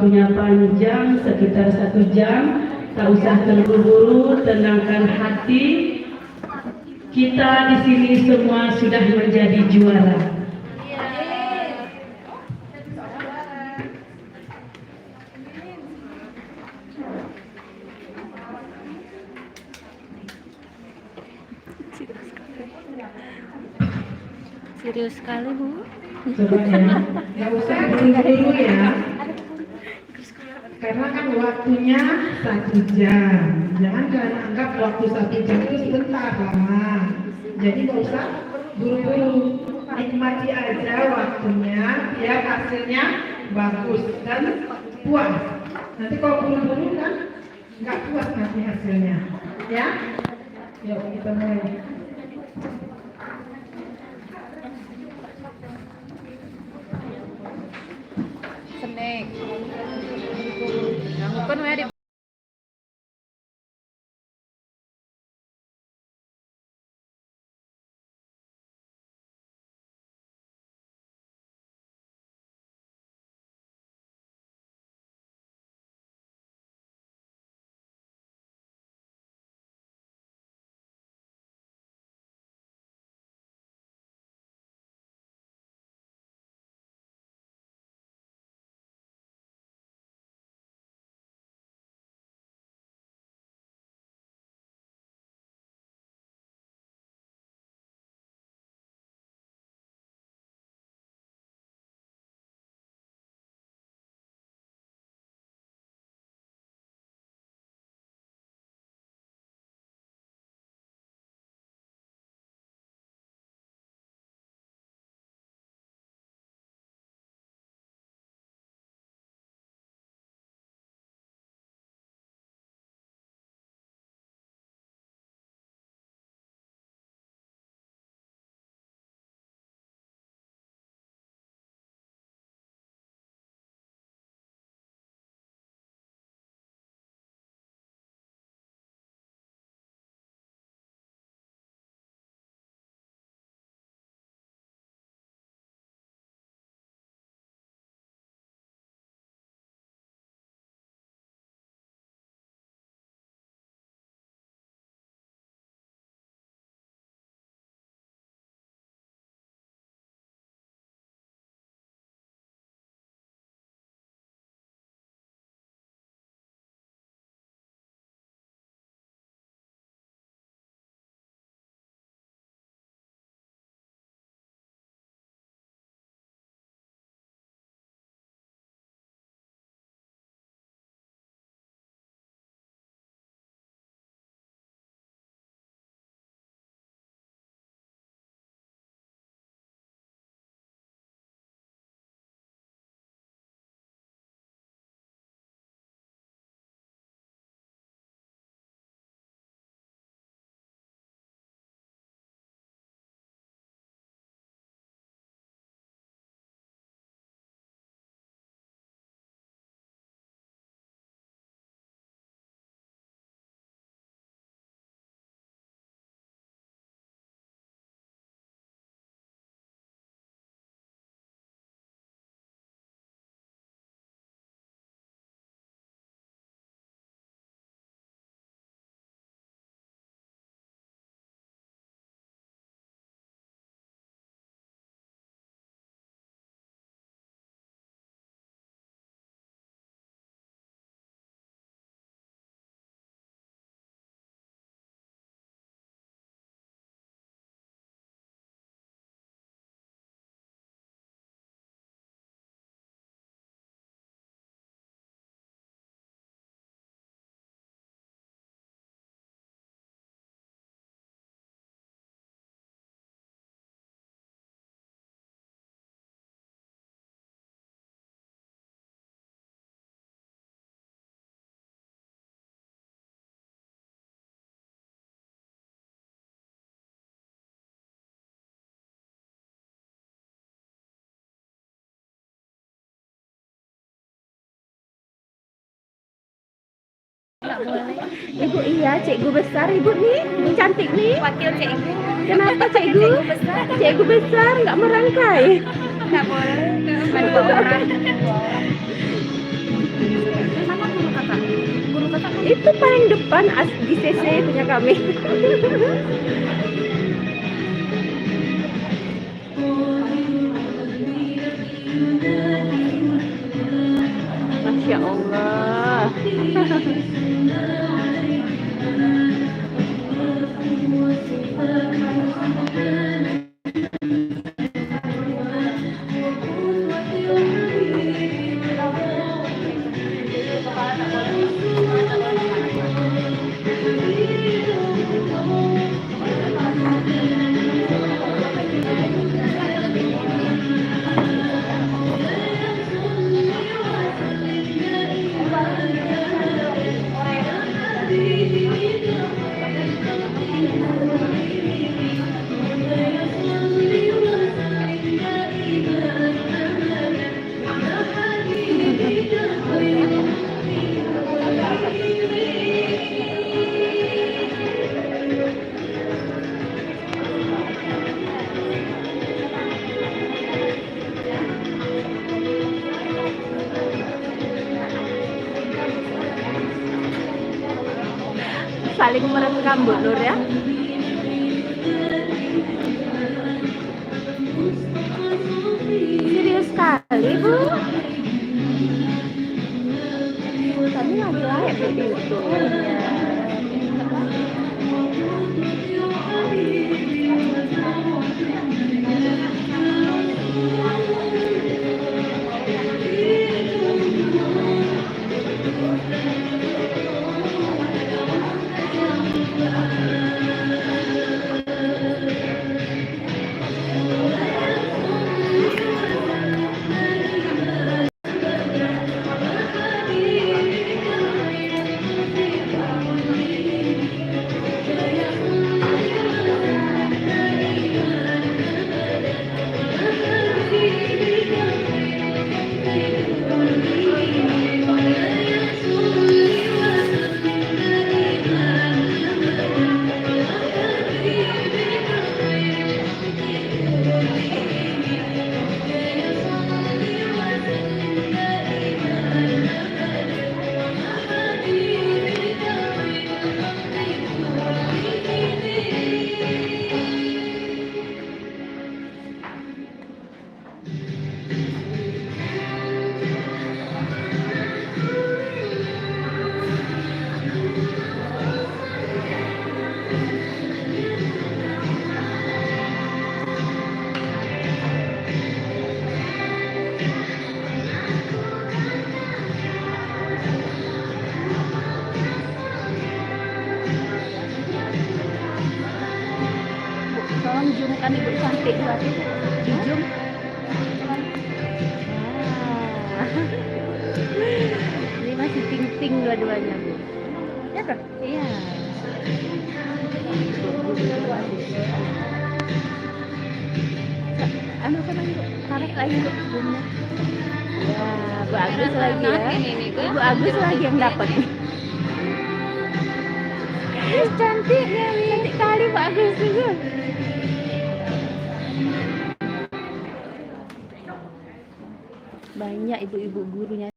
waktunya panjang, sekitar 1 jam. Tak usah terburu-buru, tenangkan hati. Kita di sini semua sudah menjadi juara. Serius sekali, Bu. Coba ya, nggak usah dulu ya. Karena kan waktunya 1 jam. Jangan anggap waktu 1 jam itu sebentar, lama. Jadi nggak usah buru-buru. Nikmati aja waktunya, biar hasilnya bagus dan puas. Nanti kalau buru-buru kan nggak puas nanti hasilnya. Ya? Yuk kita mulai. Senek. Yang bukan di Ibu iya, cikgu besar ibu nih, ibu cantik nih. wakil cikgu. Kenapa cikgu? Cikgu besar nggak merangkai. Nggak boleh. Kan orang. Itu paling depan di CC punya kami. Masya Allah. Saling merekam Bu Nur ya. Serius sekali Bu. Tadi lagi live di YouTube. Tolong zoomkan Ibu cantik berarti. Di zoom. Ini masih ting-ting dua-duanya Bu. Ya kan? Iya. Anu kan Bu, tarik lagi Bu zoomnya. Ya, Bu Agus lagi ya. Bu Agus lagi yang dapat. Cantiknya, cantik kali Bu Agus juga. Banyak ibu-ibu gurunya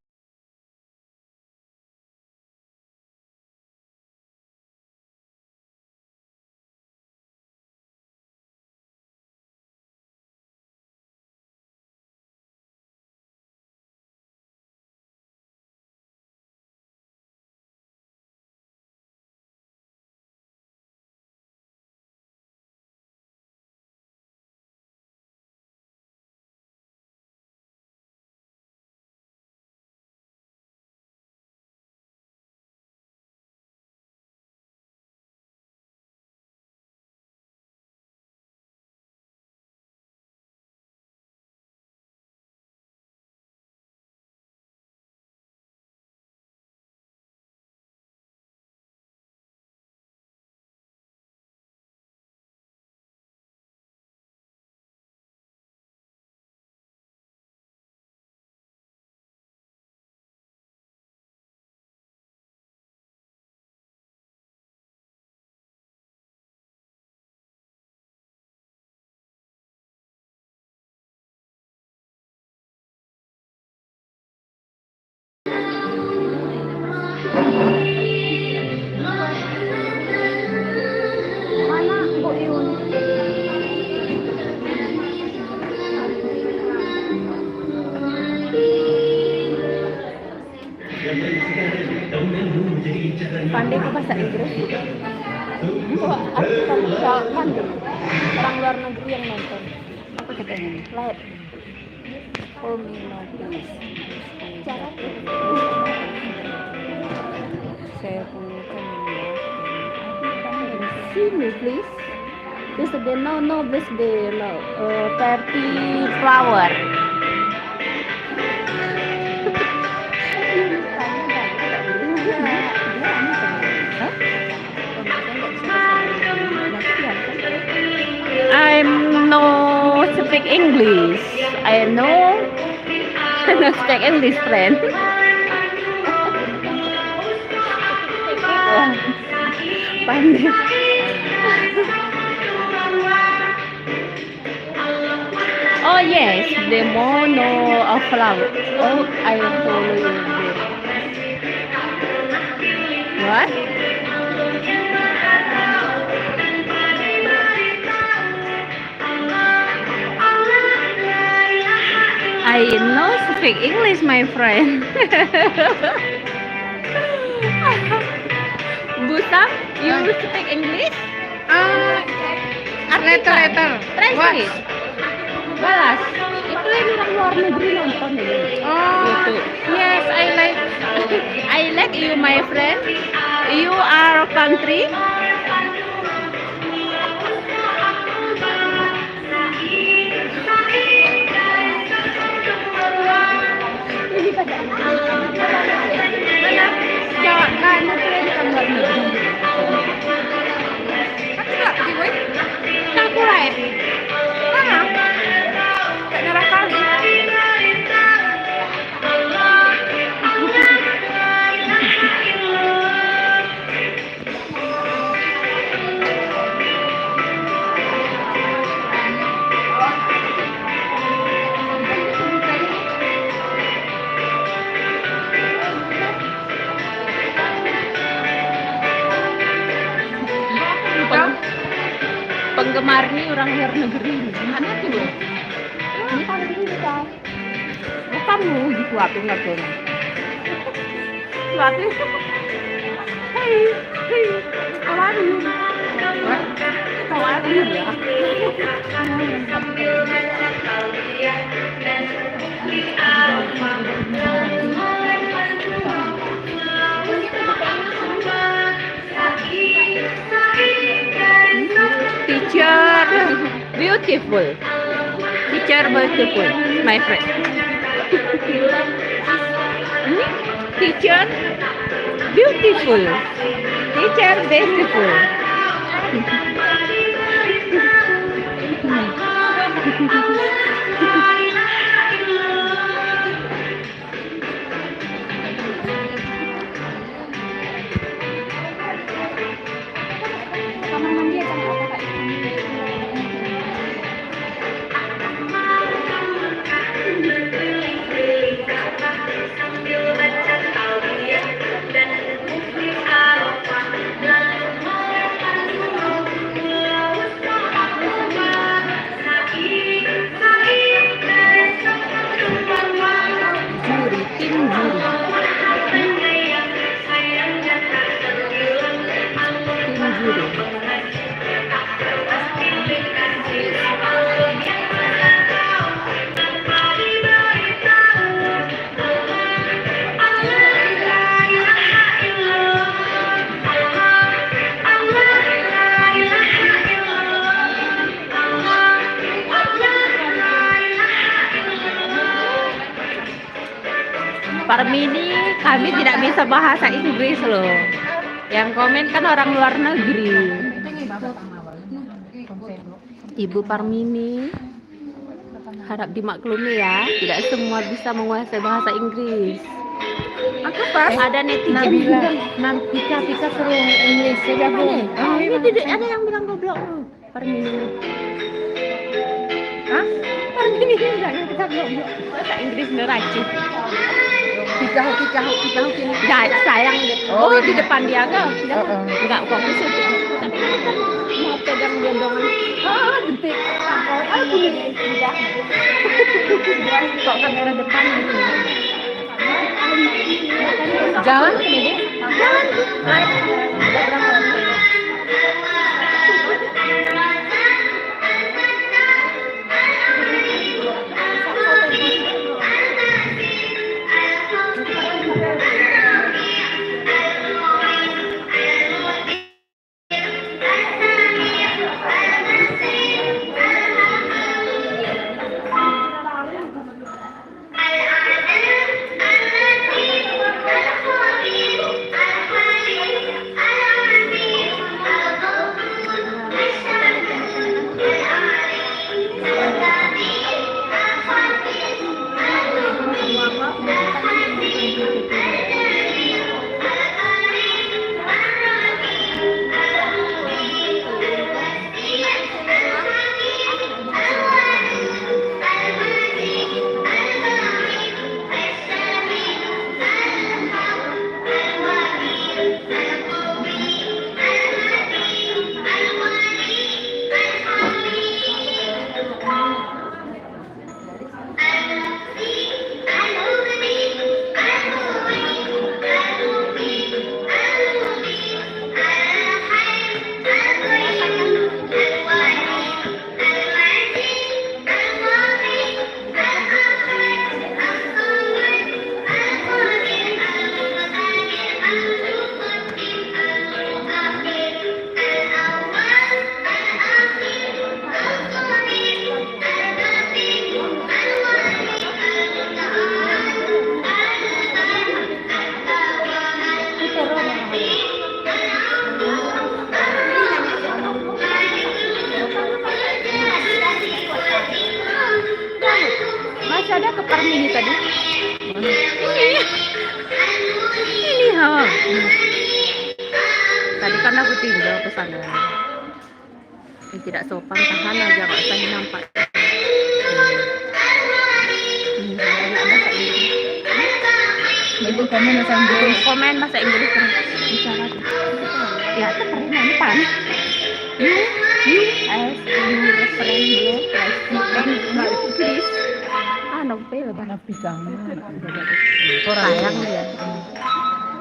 Pandai kok bahasa Inggris? Wah, aku kan pandai. Orang luar negeri yang nonton. Apa katanya nih? Live. Oh, no, please. Cara Saya bukan ya. see me please. This the no this the no party flower. I'm no speak English. I know no speak English friend. Pandai. Oh yes, the mono of flower. Oh, I follow you there. What? I know speak English, my friend. Buta, you speak English? Letter. Translate. Balas. Itu yang orang luar negeri nonton ya. Oh, Gitu. yes, I like. I like you, my friend. You are country. Ini pada Jawa kan itu yang luar negeri. Aku nggak pergi, boy. Aku live. Mana? Kayak merah kali. Penggemar ini orang luar negeri. Gimana tuh? Ini kan ini bisa. Kamu disuapin nggak tuh? Suapin. Hei, how are you? How are you ya? Teacher, beautiful. Teacher, beautiful, my friend. Teacher, beautiful. Teacher, beautiful. Kamar mandi atau apa kak? Juri, tim juri. Tim juri. Parmini, kami tidak bisa bahasa Inggris loh. Yang komen kan orang luar negeri. Ibu Parmini, harap dimaklumi ya, tidak semua bisa menguasai bahasa Inggris. Aku pas. Ada netizen juga. Pika seru Inggris saja bu. Ini tidak ada yang bilang goblok loh. Parmini. Hah? Parmini bilangnya kita goblok. Bahasa Inggris neraci. Pikahu kini. Enggak, sayang. Oh, Oh, di depan dia enggak? Enggak fokus itu. Tapi kan mau pegang gendongan. Ah, detik. Aku nih. Kok kamera depan ini. Jalan ke Dede? Jalan. Naik. Udah berapa lama? Masih ada kepar mini tadi. Ini ha. Tadi kan aku tinggal pesanan. Ini tidak sopan, tahan aja nggak usah nampak. Itu komen bahasa Inggris. Komen bahasa Inggris terus bicara. Ya itu keren ini pan. You as you reference you like please. Nope, banyak pisang. Sayang dia.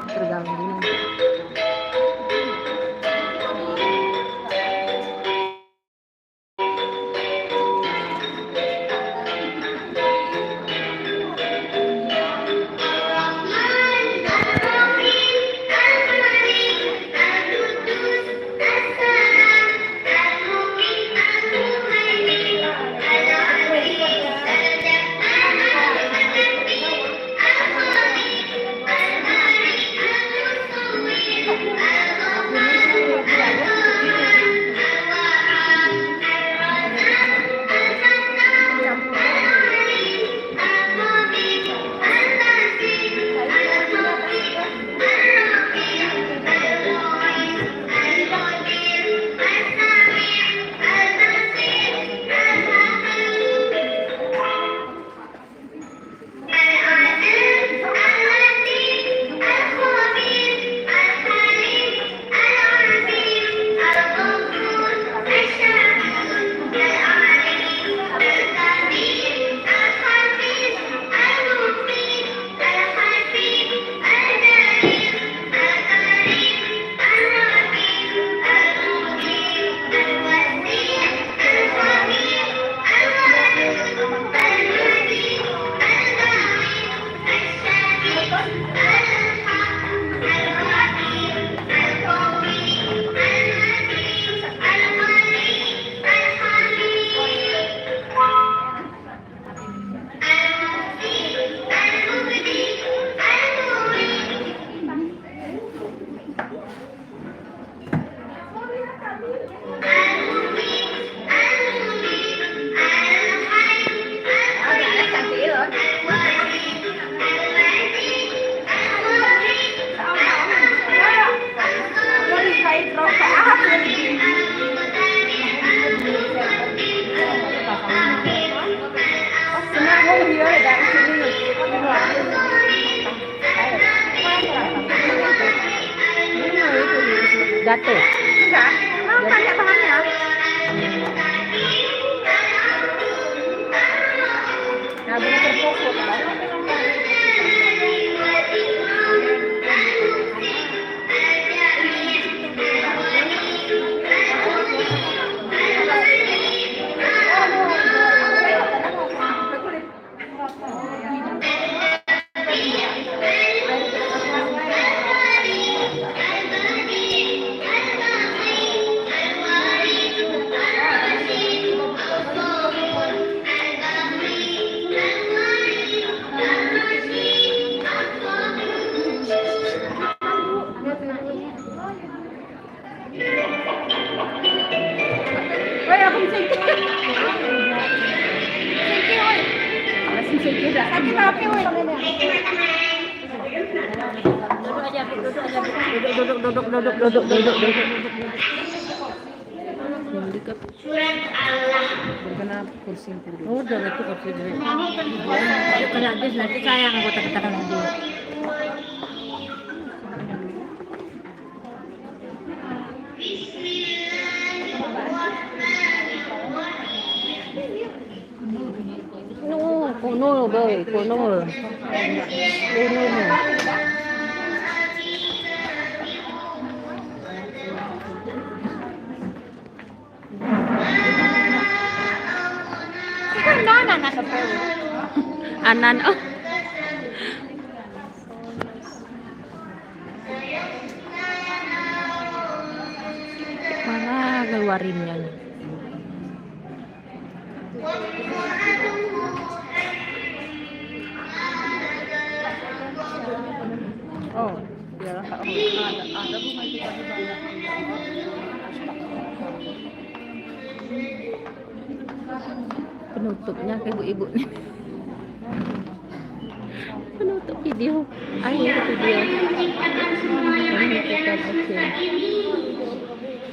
Terganggu. Gato. Enggak, mau tanya bahannya. Nah, benar terpokok. Sakit hati, woi. Duduk aja, duduk aja. Duduk. Berkenap kursi dulu. Oh, udah itu kursi dulu. Ayo kena habis nanti saya yang buat katakan lagi. Kuno boy, kuno. Anak sepuluh. Anan oh. Mana keluarinnya nih? Oh, iyalah Kak. Ada bunga itu tadi banyak. Penutupnya ke ibu-ibu nih. Penutup video. Akhir video. Oke.